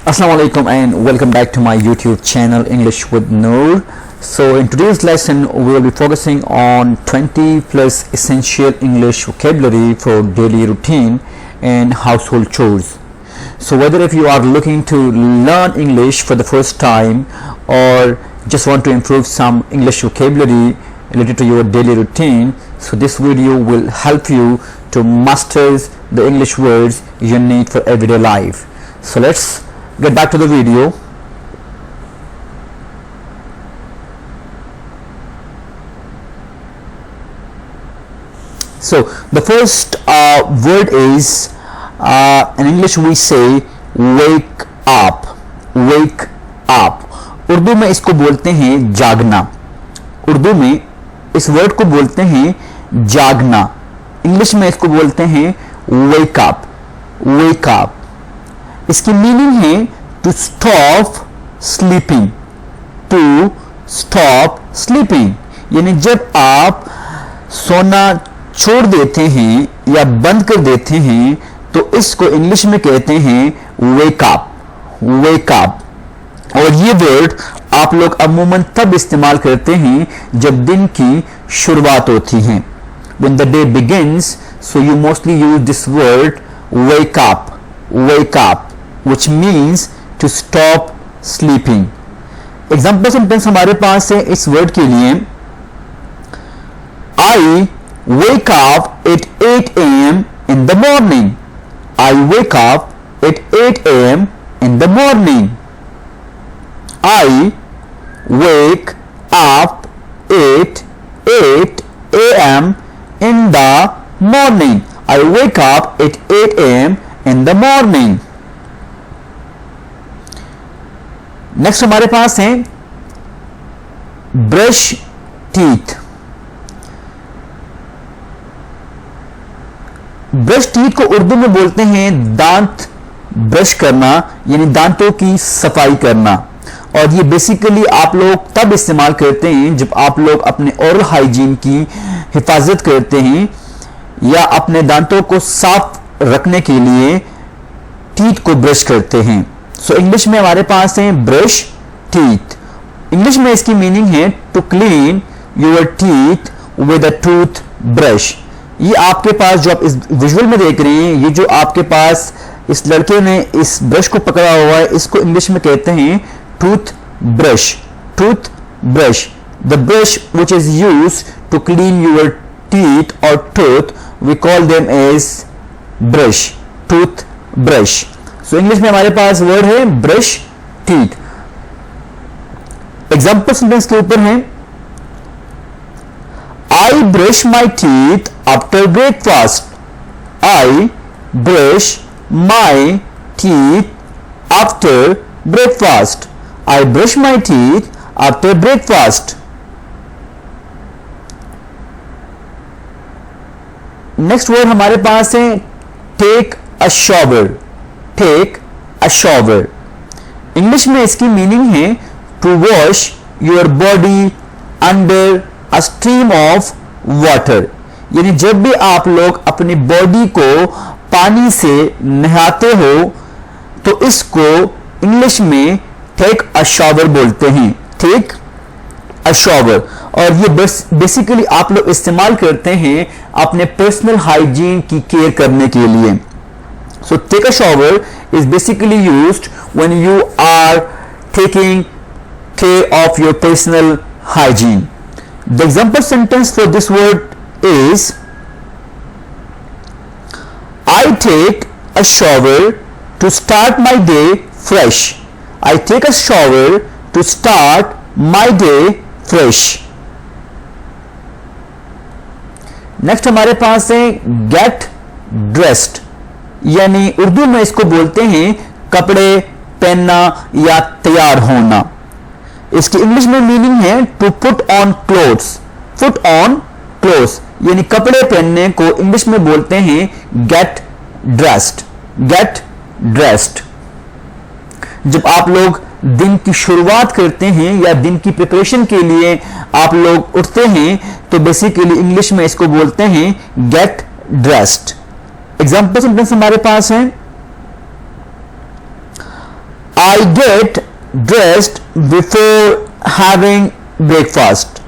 Assalamu alaikum and welcome back to my YouTube channel English with Noor. So in today's lesson we will be focusing on 20 plus essential English vocabulary for daily routine and household chores. So whether if you are looking to learn English for the first time or just want to improve some English vocabulary related to your daily routine, so this video will help you to master the English words you need for everyday life. So let's get back to the video. So the first word is in English we say wake up. Wake up. Urdu में इसको बोलते हैं जागना. उर्दू में इस word को बोलते हैं जागना. इंग्लिश में इसको बोलते हैं wake up. Wake up. इसकी मीनिंग है to stop sleeping. To stop sleeping यानी जब आप सोना छोड़ देते हैं या बंद कर देते हैं तो इसको इंग्लिश में कहते हैं वेक अप. Wake up. और ये वर्ड आप लोग अमूमन तब इस्तेमाल करते हैं जब दिन की शुरुआत होती है. When the day begins, so you mostly use this word wake up. Wake up, which means to stop sleeping. Example sentence हमारे पास है इस वर्ड के लिए. I wake up at 8 a.m. in the morning. I wake up at 8 a.m. in the morning. I wake up at 8 a.m. in the morning. I wake up at 8 a.m. in the morning. Next हमारे पास है brush teeth. Brush teeth को उर्दू में बोलते हैं दांत brush करना यानी दांतों की सफाई करना. और ये बेसिकली आप लोग तब इस्तेमाल करते हैं जब आप लोग अपने ओरल हाइजीन की हिफाजत करते हैं या अपने दांतों को साफ रखने के लिए टीथ को ब्रश करते हैं. सो इंग्लिश में हमारे पास है ब्रश टीथ. इंग्लिश में इसकी मीनिंग है to clean your teeth with a tooth brush. ये आपके पास जो आप इस विजुअल में देख रहे हैं, ये जो आपके पास इस लड़के ने इस ब्रश को पकड़ा हुआ है, इसको इंग्लिश में कहते हैं toothbrush. Toothbrush. The brush which is used to clean your teeth और tooth we call them as brush. Toothbrush. So English में हमारे पास वर्ड है ब्रश टीथ. एग्जाम्पल सेंटेंस के ऊपर है I brush my teeth after breakfast. I brush my teeth after breakfast. I brush my teeth after breakfast. Next word हमारे पास है take a shower. Take a shower. English में इसकी meaning है to wash your body under a stream of water. यानी जब भी आप लोग अपनी बॉडी को पानी से नहाते हो तो इसको इंग्लिश में टेक अ शॉवर बोलते हैं. Take a shower. और ये बेसिकली आप लोग इस्तेमाल करते हैं अपने पर्सनल हाइजीन की केयर करने के लिए. So take a shower is basically used when you are taking care of your personal hygiene. The example sentence for this word is I take a shower to start my day fresh. I take a shower to start my day fresh. Next हमारे पास है get dressed. यानी उर्दू में इसको बोलते हैं कपड़े पहनना या तैयार होना. इसकी इंग्लिश में मीनिंग है to put on clothes. Put on clothes यानी कपड़े पहनने को इंग्लिश में बोलते हैं गेट ड्रेस्ड. Get dressed. जब आप लोग दिन की शुरुआत करते हैं या दिन की प्रिपरेशन के लिए आप लोग उठते हैं तो बेसिकली इंग्लिश में इसको बोलते हैं गेट ड्रेस्ड. एग्जाम्पल सेंटेंस हमारे पास है I get dressed before having breakfast.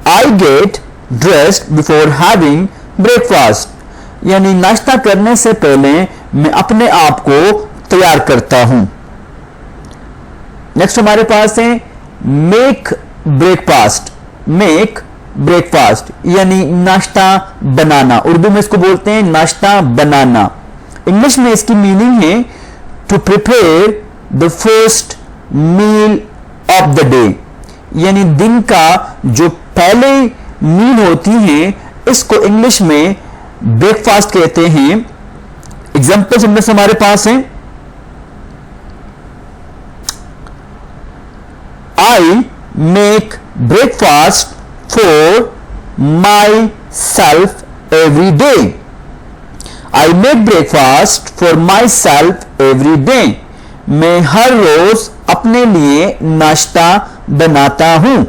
I get dressed before having breakfast, यानी नाश्ता करने से पहले मैं अपने आप को तैयार करता हूं। नेक्स्ट हमारे पास है मेक ब्रेकफास्ट। मेक ब्रेकफास्ट यानी नाश्ता बनाना, उर्दू में इसको बोलते हैं नाश्ता बनाना। इंग्लिश में इसकी मीनिंग है to prepare the first meal of the day, यानी दिन का जो पहले मील होती है इसको इंग्लिश में ब्रेकफास्ट कहते हैं। एग्जाम्पल्स इनमें से हमारे पास हैं, I make breakfast for my self every day. I make breakfast for my self every day, मैं हर रोज अपने लिए नाश्ता बनाता हूं।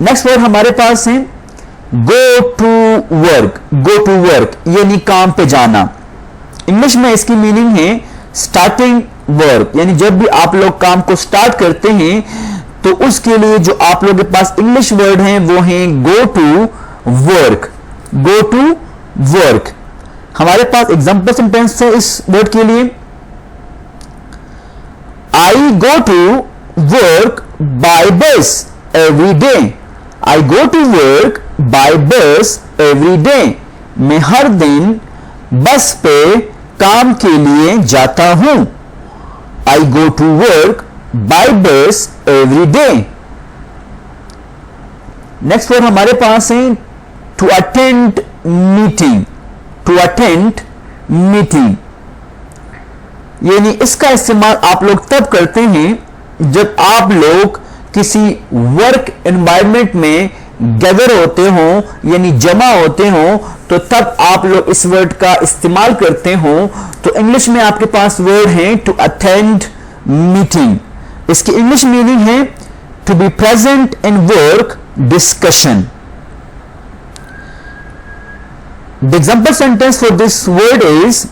नेक्स्ट वर्ड हमारे पास है go to work. Go to work यानी काम पे जाना। इंग्लिश में इसकी मीनिंग है स्टार्टिंग वर्क, यानी जब भी आप लोग काम को स्टार्ट करते हैं तो उसके लिए जो आप लोगों के पास इंग्लिश वर्ड है वो है go to work. Go to work. हमारे पास एग्जाम्पल सेंटेंस है इस वर्ड के लिए, I go to work by bus every day. I go to work by bus every day, मैं हर दिन बस पे काम के लिए जाता हूं। I go to work by bus every day. Next word हमारे पास है to attend meeting. To attend meeting यानी इसका इस्तेमाल आप लोग तब करते हैं जब आप लोग किसी वर्क एनवायरनमेंट में गैदर होते हो, यानी जमा होते हो, तो तब आप लोग इस वर्ड का इस्तेमाल करते हो। तो इंग्लिश में आपके पास वर्ड है टू अटेंड मीटिंग। इसकी इंग्लिश मीनिंग है to be present in work discussion. The example sentence for this word is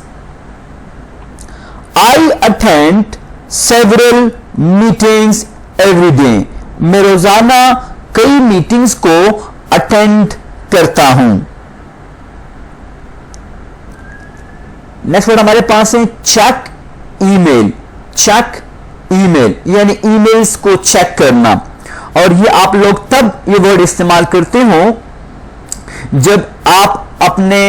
I attend several meetings every day. मैं रोजाना कई मीटिंग्स को अटेंड करता हूं। नेक्स्ट वर्ड हमारे पास है चेक ईमेल। चेक ईमेल यानी ईमेल्स को चेक करना, और ये आप लोग तब ये वर्ड इस्तेमाल करते हो जब आप अपने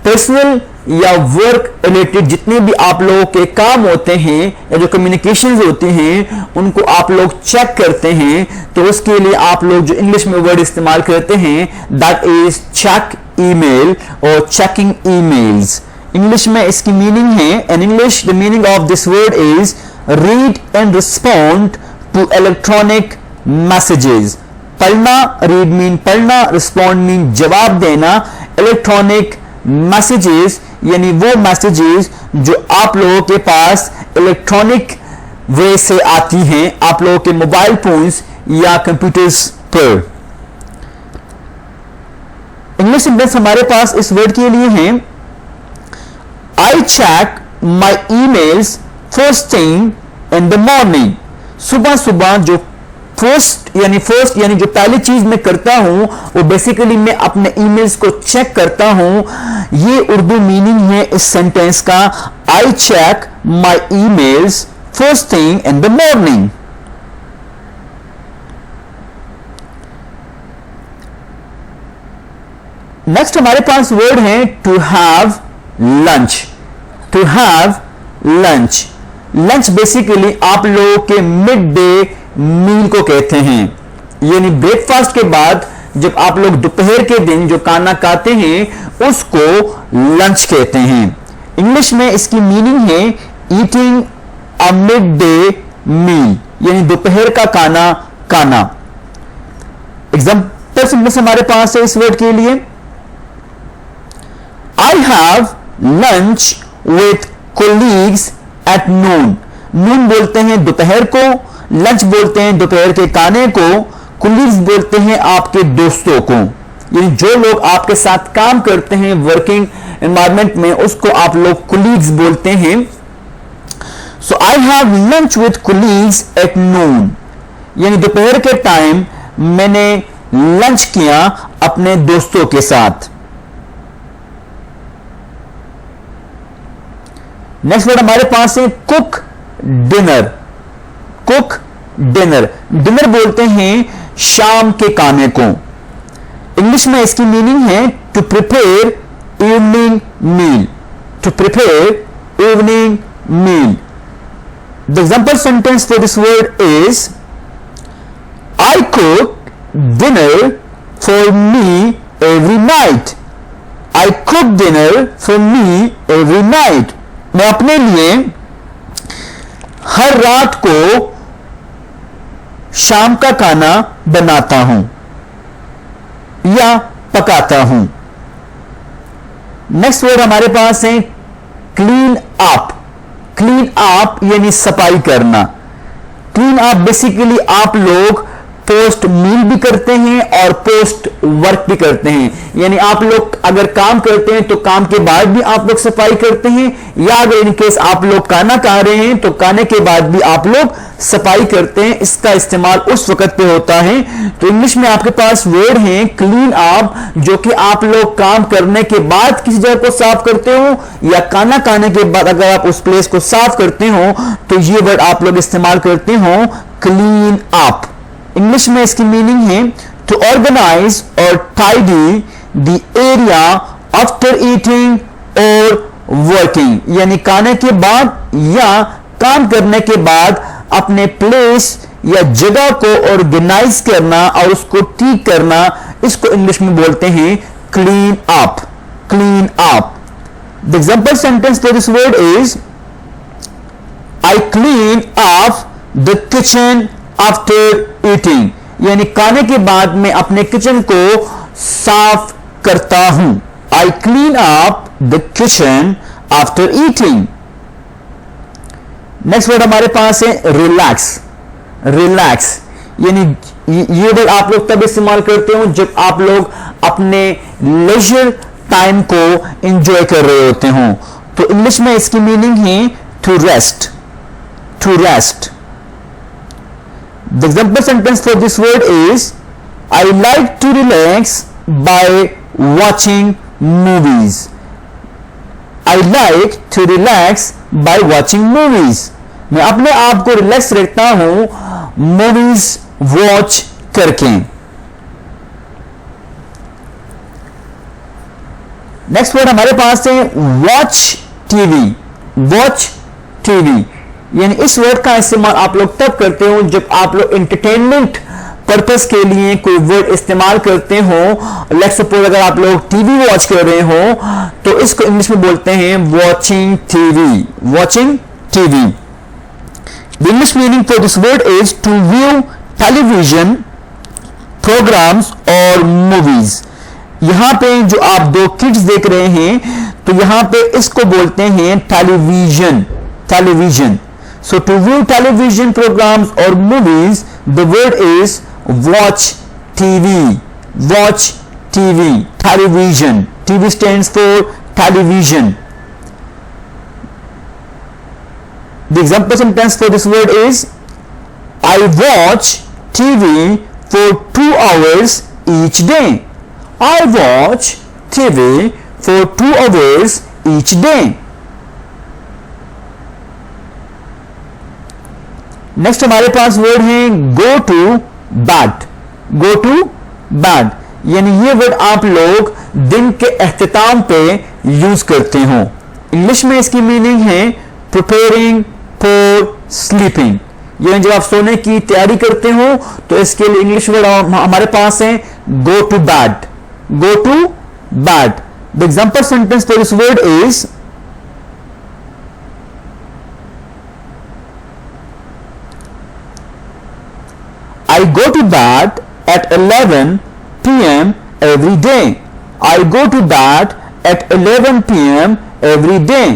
पर्सनल या वर्क रिलेटेड जितने भी आप लोगों के काम होते हैं या जो कम्युनिकेशंस होती हैं उनको आप लोग चेक करते हैं, तो उसके लिए आप लोग जो इंग्लिश में वर्ड इस्तेमाल करते हैं दैट इज चेक ईमेल और चेकिंग ईमेल्स। इंग्लिश में इसकी मीनिंग है, in English the meaning of this word is read and respond to electronic messages. पढ़ना, रीड मीन पढ़ना, रिस्पॉन्ड मीन जवाब देना। इलेक्ट्रॉनिक मैसेजेस यानी वो मैसेजेस जो आप लोगों के पास इलेक्ट्रॉनिक वे से आती हैं, आप लोगों के मोबाइल फोन्स या कंप्यूटर्स पर। इंग्लिश सेंटेंस हमारे पास इस वर्ड के लिए है I check my emails first thing in the morning. सुबह सुबह जो फर्स्ट यानी जो पहली चीज मैं करता हूं वो बेसिकली मैं अपने ईमेल्स को चेक करता हूं। ये उर्दू मीनिंग है इस सेंटेंस का, I check my emails first thing in the morning. Next हमारे पास वर्ड है to have lunch. To have lunch. Lunch basically आप लोगों के मिड डे मील को कहते हैं, यानी ब्रेकफास्ट के बाद जब आप लोग दोपहर के दिन जो खाना खाते हैं उसको लंच कहते हैं। इंग्लिश में इसकी मीनिंग है eating a mid day meal, यानी दोपहर का खाना खाना। एग्जाम्पल हमारे पास है इस वर्ड के लिए, I have lunch with colleagues at noon. Noon बोलते हैं दोपहर को, लंच बोलते हैं दोपहर के खाने को, कुलीग्स बोलते हैं आपके दोस्तों को। यानी जो लोग आपके साथ काम करते हैं वर्किंग एनवायरमेंट में, उसको आप लोग कुलीग्स बोलते हैं। So I have lunch with colleagues at noon, यानी दोपहर के टाइम मैंने लंच किया अपने दोस्तों के साथ। नेक्स्ट वर्ड हमारे पास है cook dinner. Cook dinner, dinner बोलते हैं शाम के खाने को। इंग्लिश में इसकी मीनिंग है to prepare evening meal, to prepare evening meal. The example sentence for this word is I cook dinner for me every night. I cook dinner for me every night. मैं अपने लिए हर रात को शाम का खाना बनाता हूं या पकाता हूं। नेक्स्ट वर्ड हमारे पास है क्लीन अप। क्लीन अप यानी सफाई करना। क्लीन अप बेसिकली आप लोग पोस्ट मील भी करते हैं और पोस्ट वर्क भी करते हैं, यानी आप लोग अगर काम करते हैं तो काम के बाद भी आप लोग सफाई करते हैं, या अगर इन केस आप लोग खाना खा रहे हैं तो खाने के बाद भी आप लोग सफाई करते हैं। इसका इस्तेमाल उस वक्त पे होता है। तो इंग्लिश में आपके पास वर्ड है क्लीन अप, जो कि आप लोग काम करने के बाद किसी जगह को साफ करते हो या खाना खाने के बाद अगर आप उस प्लेस को साफ करते हो तो ये वर्ड आप लोग इस्तेमाल करते हो क्लीन अप। इंग्लिश में इसकी मीनिंग है टू ऑर्गेनाइज और tidy the area after eating और वर्किंग, यानी खाने के बाद या काम करने के बाद अपने प्लेस या जगह को ऑर्गेनाइज करना और उसको ठीक करना, इसको इंग्लिश में बोलते हैं clean up. Clean up. The example sentence for this word is I clean up the kitchen after eating, यानी खाने के बाद मैं अपने किचन को साफ करता हूं। I clean up the kitchen after eating. Next word हमारे पास है रिलैक्स। रिलैक्स यानी ये वर्ड आप लोग तब इस्तेमाल करते हो जब आप लोग अपने लेजर टाइम को एंजॉय कर रहे होते हो। तो इंग्लिश में इसकी मीनिंग है to rest. To rest. The example sentence for this word is I like to relax by watching movies. I like to relax by watching movies. मैं अपने आप को रिलैक्स रखता हूं मूवीज वॉच करके। नेक्स्ट वर्ड हमारे पास है वॉच टीवी। वॉच टीवी यानी इस वर्ड का इस्तेमाल आप लोग तब करते हो जब आप लोग एंटरटेनमेंट पर्पस के लिए कोई वर्ड इस्तेमाल करते हो। लेट्स सपोज अगर आप लोग टीवी वॉच कर रहे हो तो इसको इंग्लिश में बोलते हैं watching TV. Watching TV. The English meaning for this word is to view television programs और मूवीज। यहां पे जो आप दो किड्स देख रहे हैं तो यहां पे इसको बोलते हैं television. Television. So to view television programs or movies, the word is watch TV. Watch TV. Television. TV stands for television. The example sentence for this word is I watch TV for 2 hours each day. I watch TV for 2 hours each day. Next हमारे पास word है go to bed. Go to bed यानी ये word आप लोग दिन के अख्तिताम पे यूज करते हो। इंग्लिश में इसकी मीनिंग है प्रिपेयरिंग फॉर स्लीपिंग, यानी जब आप सोने की तैयारी करते हो तो इसके लिए इंग्लिश वर्ड हमारे पास है go to bed. Go to bed. The example sentence for this word is I go to bed at 11 p.m. every day. I go to bed at 11 p.m. every day.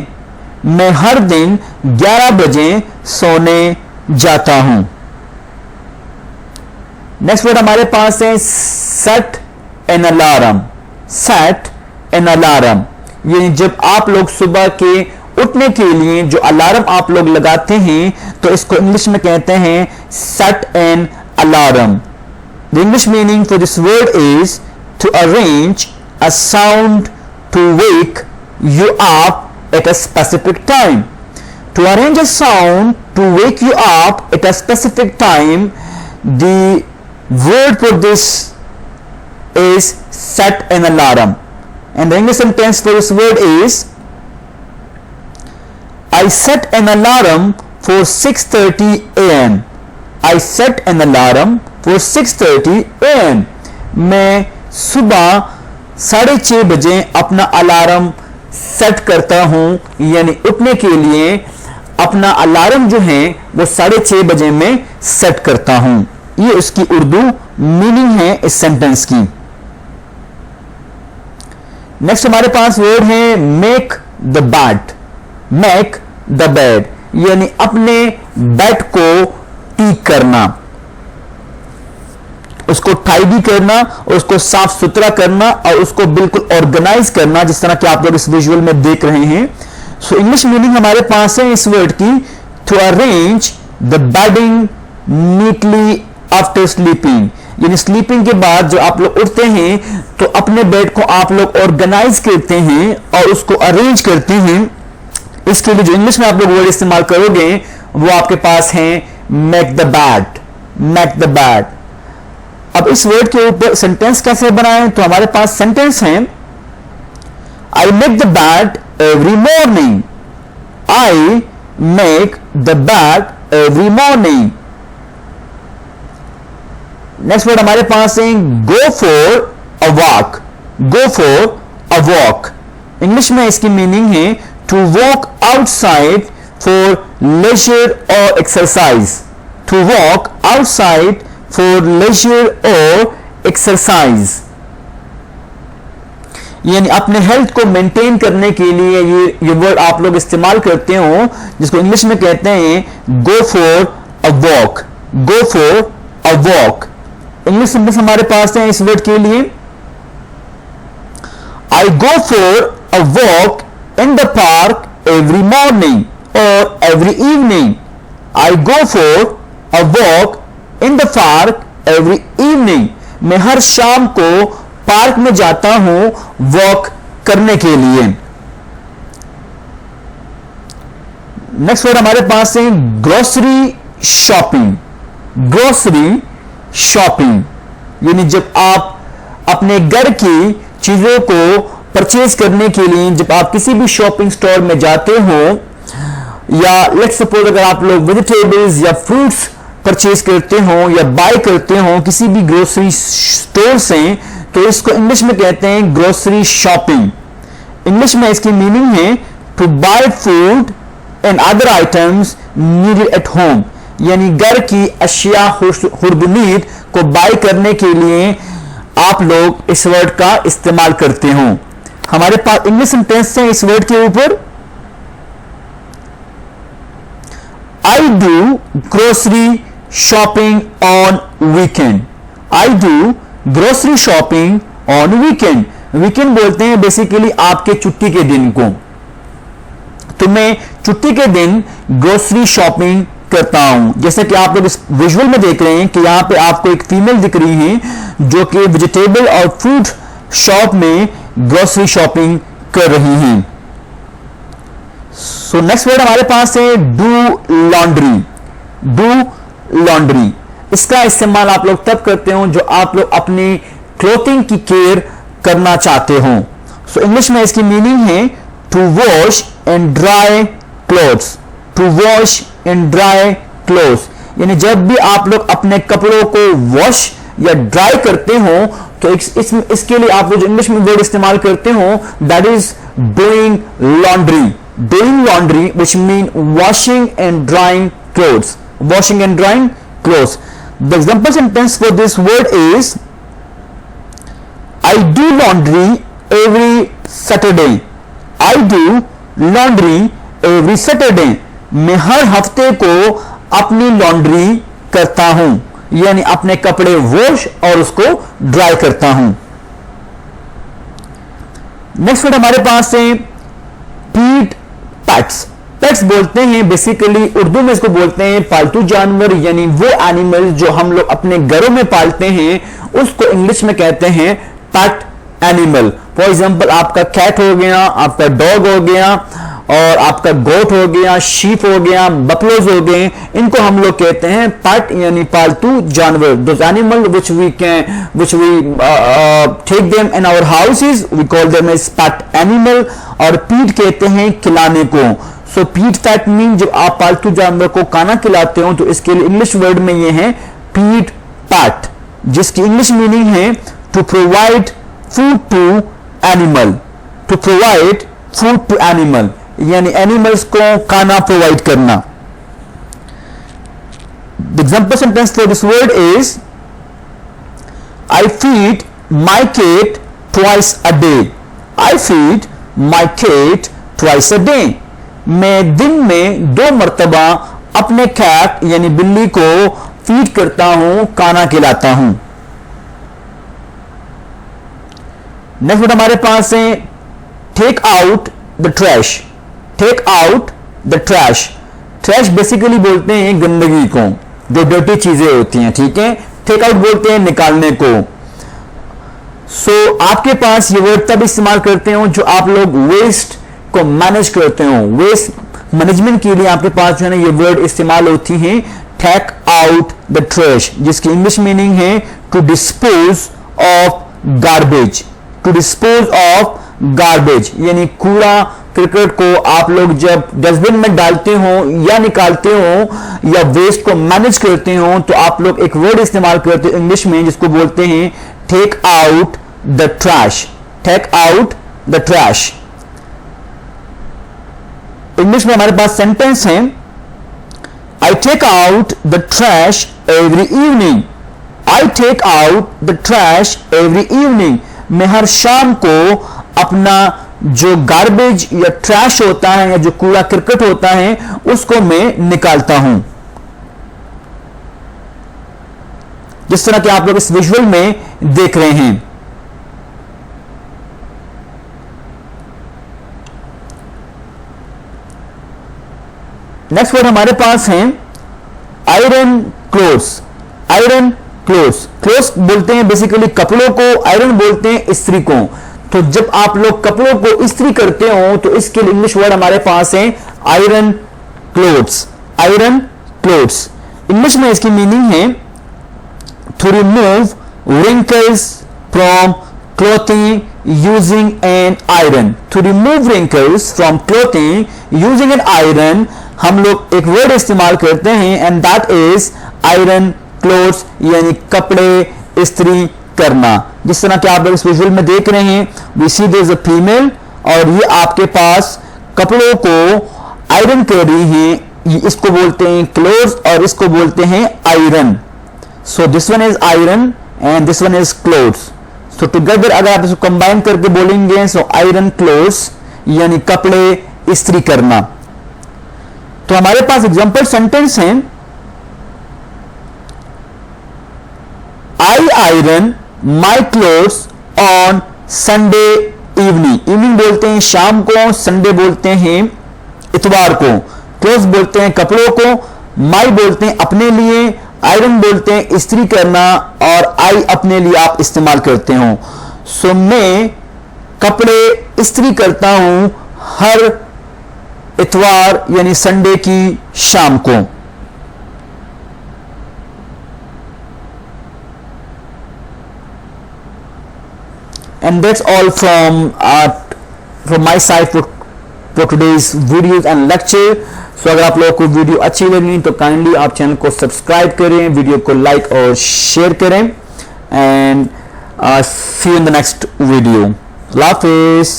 मैं हर दिन 11 बजे सोने जाता हूं। नेक्स्ट वर्ड हमारे पास है set an alarm, set an alarm, यानी जब आप लोग सुबह के उठने के लिए जो अलार्म आप लोग लगाते हैं तो इसको इंग्लिश में कहते हैं set an alarm. The English meaning for this word is to arrange a sound to wake you up at a specific time. To arrange a sound to wake you up at a specific time, the word for this is set an alarm. And the English sentence for this word is I set an alarm for 6:30 a.m. I set an alarm for 6:30 a.m. मैं सुबह 6:30 बजे अपना alarm set करता हूं, यानी उठने के लिए अपना अलार्म जो है वो 6:30 बजे में सेट करता हूं। ये उसकी उर्दू मीनिंग है इस सेंटेंस की। नेक्स्ट हमारे पास वर्ड है make the bed. Make the bed यानी अपने बेड को ठीक करना, उसको टाइडी करना, उसको साफ सुथरा करना और उसको बिल्कुल ऑर्गेनाइज करना, जिस तरह कि आप लोग इस विजुअल में देख रहे हैं। सो इंग्लिश मीनिंग हमारे पास है इस वर्ड की to arrange the bedding neatly after sleeping, यानी स्लीपिंग के बाद जो आप लोग उठते हैं तो अपने बेड को आप लोग ऑर्गेनाइज करते हैं और उसको अरेंज करते हैं। इसके लिए जो इंग्लिश में आप लोग वर्ड इस्तेमाल करोगे वो आपके पास है make the bed. Make the bed. अब इस वर्ड के ऊपर सेंटेंस कैसे बनाएं, तो हमारे पास सेंटेंस है I make the bed every morning. I make the bed every morning. Next word हमारे पास है go for a walk. Go for a walk, English में इसकी मीनिंग है to walk outside for leisure और exercise. To walk outside for leisure और exercise, यानी अपने हेल्थ को मेंटेन करने के लिए ये वर्ड आप लोग इस्तेमाल करते हो, जिसको इंग्लिश में कहते हैं go for a walk. Go for a walk. English sentence हमारे पास है इस वर्ड के लिए I go for a walk in the park every morning और every evening. I go for a walk in the park every evening. मैं हर शाम को पार्क में जाता हूं वॉक करने के लिए। नेक्स्ट वर्ड हमारे पास है ग्रोसरी शॉपिंग। ग्रोसरी शॉपिंग, यानी जब आप अपने घर की चीजों को परचेज करने के लिए जब आप किसी भी शॉपिंग स्टोर में जाते हो, या लेट्स सपोज अगर आप लोग वेजिटेबल्स या फ्रूट्स परचेज करते हो या बाय करते हो किसी भी ग्रोसरी स्टोर से, तो इसको इंग्लिश में कहते हैं ग्रोसरी शॉपिंग। इंग्लिश में इसकी मीनिंग है to buy food and other items needed at home, यानी घर की अशिया हुर्दुनीद को बाय करने के लिए आप लोग इस वर्ड का इस्तेमाल करते हो। हमारे पास इंग्लिश सेंटेंस है इस वर्ड के ऊपर I do grocery shopping on weekend. I do grocery shopping on weekend. Weekend बोलते हैं बेसिकली आपके छुट्टी के दिन को, तो मैं छुट्टी के दिन ग्रोसरी शॉपिंग करता हूं। जैसे कि आप लोग इस विजुअल में देख रहे हैं कि यहां पे आपको एक फीमेल दिख रही है जो कि वेजिटेबल और फ्रूट शॉप में ग्रोसरी शॉपिंग कर रही हैं। सो नेक्स्ट वर्ड हमारे पास है डू लॉन्ड्री। डू लॉन्ड्री, इसका इस्तेमाल आप लोग तब करते हो जो आप लोग अपनी क्लोथिंग की केयर करना चाहते हो। सो इंग्लिश में इसकी मीनिंग है to wash and dry clothes. To wash and dry clothes, यानी जब भी आप लोग अपने कपड़ों को वॉश या ड्राई करते हो तो इसके लिए आप लोग इंग्लिश में वर्ड इस्तेमाल करते हो that is doing laundry. Doing laundry which mean washing and drawing clothes. Washing and drawing clothes. The example sentence for this word is I do laundry every Saturday. I do laundry every Saturday, मैं हर हफ्ते को अपनी laundry करता हूं, यानी अपने कपड़े wash और उसको ड्राई करता हूं। नेक्स्ट वर्ड हमारे पास है पीट पेट्स। पेट्स बोलते हैं बेसिकली उर्दू में इसको बोलते हैं पालतू जानवर, यानी वो एनिमल जो हम लोग अपने घरों में पालते हैं उसको इंग्लिश में कहते हैं पेट एनिमल। फॉर एग्जांपल आपका कैट हो गया, आपका डॉग हो गया, और आपका गोट हो गया, शीप हो गया, बफलोज हो गए, इनको हम लोग कहते हैं पेट यानी पालतू जानवर। दोस animal which we take them in our houses, we call them as pet animal। और पीट कहते हैं खिलाने को। सो पीट दैट मीन जब आप पालतू जानवर को खाना खिलाते हो तो इसके लिए इंग्लिश वर्ड में ये है पीट पैट, जिसकी इंग्लिश मीनिंग है to provide food to animal. To provide food to animal यानी एनिमल्स को खाना प्रोवाइड करना। The example sentence for this word is I feed my cat twice a day. I feed my cat twice a day. मैं दिन में 2 मरतबा अपने cat यानी बिल्ली को फीड करता हूं, खाना खिलाता हूं। नेक्स्ट वर्ड हमारे पास है take out the trash. Take out the trash. Trash basically बोलते हैं गंदगी को, जो डर्टी चीजें होती हैं, ठीक है। टेक आउट बोलते हैं निकालने को। सो आपके पास ये वर्ड तब इस्तेमाल करते हो जो आप लोग वेस्ट को मैनेज करते हो। वेस्ट मैनेजमेंट के लिए आपके पास जो है ना ये वर्ड इस्तेमाल होती है टेक आउट द ट्रैश, जिसकी इंग्लिश मीनिंग है to dispose of garbage. To dispose of garbage यानी कूड़ा क्रिकेट को आप लोग जब डस्टबिन में डालते हो या निकालते हो या वेस्ट को मैनेज करते हो तो आप लोग एक वर्ड इस्तेमाल करते हो इंग्लिश में जिसको बोलते हैं take out the trash. Take out the trash. English में हमारे पास सेंटेंस है I take out the trash every evening. I take out the trash every evening. मैं हर शाम को अपना जो गार्बेज या ट्रैश होता है या जो कूड़ा क्रिकेट होता है उसको मैं निकालता हूं। जिस तरह कि आप लोग इस विजुअल में देख रहे हैं। नेक्स्ट वर्ड हमारे पास है iron clothes. Iron clothes. Clothes बोलते हैं बेसिकली कपड़ों को, आयरन बोलते हैं इस्त्री को। तो जब आप लोग कपड़ों को इस्त्री करते हो तो इसके लिए इंग्लिश वर्ड हमारे पास है iron clothes. Iron clothes. English में इसकी मीनिंग है to remove wrinkles from clothing using an iron। To remove wrinkles from clothing using an iron हम लोग एक वर्ड इस्तेमाल करते हैं and that is iron clothes यानी कपड़े इस्त्री करना। जिस तरह कि आप लोग इस विजुअल में देख रहे हैं we see there is a female और ये आपके पास कपड़ों को आयरन कर रही है। इसको बोलते हैं क्लोथ्स और इसको बोलते हैं iron. So this one is iron and this one is clothes. So together अगर आप इसको कंबाइन करके बोलेंगे so iron clothes यानी कपड़े इस्त्री करना। तो हमारे पास एग्जांपल सेंटेंस है I iron my clothes on Sunday evening। Evening बोलते हैं शाम को, संडे बोलते हैं इतवार को, क्लोथ्स बोलते हैं कपड़ों को, my बोलते हैं अपने लिए, आयरन बोलते हैं इस्त्री करना और आई अपने लिए आप इस्तेमाल करते हो। सो मैं कपड़े इस्त्री करता हूं हर इतवार यानी संडे की शाम को। And that's all from my side for today's videos and lecture. So अगर आप लोगों को वीडियो अच्छी लगी तो काइंडली आप चैनल को सब्सक्राइब करें, वीडियो को लाइक और शेयर करें and see you in the next video. अल्लाह हाफिज़।